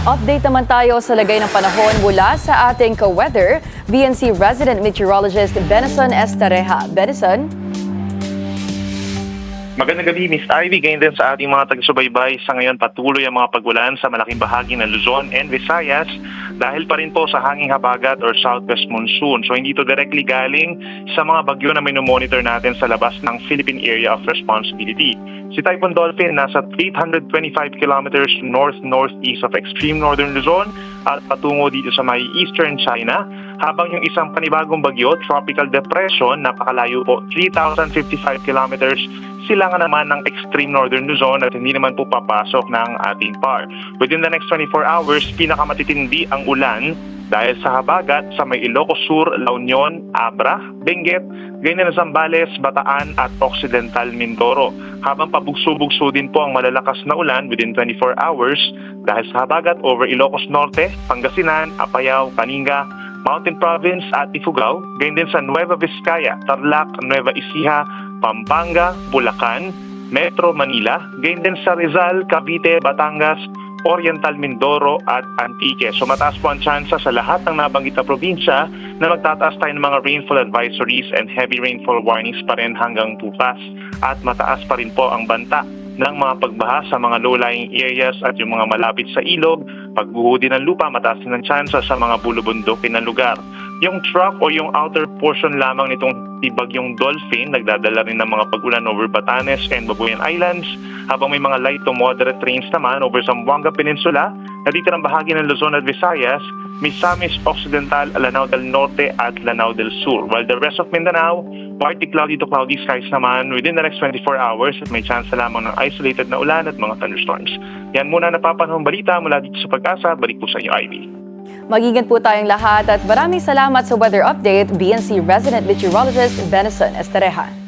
Update naman tayo sa lagay ng panahon mula sa ating ka-weather, BNC resident meteorologist Benison Estareja. Benison? Magandang gabi, Miss Ivy. Ganyan din sa ating mga taga-subaybay. Sa ngayon, patuloy ang mga pagulan sa malaking bahagi ng Luzon and Visayas dahil pa rin po sa hanging habagat or southwest monsoon. So hindi ito directly galing sa mga bagyo na minomonitor natin sa labas ng Philippine Area of Responsibility. Si Typhoon Dolphin nasa 825 kilometers north-northeast of extreme northern Luzon at patungo dito sa may eastern China, habang yung isang panibagong bagyo, tropical depression, napakalayo po, 3,055 kilometers, silangan naman ng extreme northern Luzon at hindi naman po papasok ng ating PAR. Within the next 24 hours, pinakamatitindi ang ulan dahil sa habagat sa may Ilocos Sur, La Union, Abra, Benguet, ganyan na Zambales, Bataan at Occidental Mindoro. Habang pabugso-bugso din po ang malalakas na ulan within 24 hours dahil sa habagat over Ilocos Norte, Pangasinan, Apayao, Kalinga, Mountain Province at Ifugao, ganyan din sa Nueva Vizcaya, Tarlac, Nueva Ecija, Pampanga, Bulacan, Metro Manila, ganyan din sa Rizal, Cavite, Batangas, Oriental Mindoro at Antique. So mataas po ang tsansa sa lahat ng nabanggit na probinsya na magtataas tayo ng mga rainfall advisories and heavy rainfall warnings pa rin hanggang bukas. At mataas pa rin po ang banta ng mga pagbaha sa mga low-lying areas at yung mga malapit sa ilog, pagbuho din ng lupa, mataas din ang tsansa sa mga bulubundukin na lugar. Yung truck o yung outer portion lamang nitong bagyong Dolphin, nagdadala rin ng mga pag-ulan over Batanes and Babuyan Islands, habang may mga light to moderate rains naman over Zamboanga Peninsula, natitirang bahagi ng Luzon at Visayas, Misamis Occidental, Lanao del Norte at Lanao del Sur. While the rest of Mindanao, partly cloudy to cloudy skies naman within the next 24 hours at may chance lamang ng isolated na ulan at mga thunderstorms. Yan muna napapanahong balita mula dito sa Pag-asa. Balik po sa inyo, Ivy. Mag-ingat po tayong lahat at maraming salamat sa weather update, BNC resident meteorologist Benison Estareja.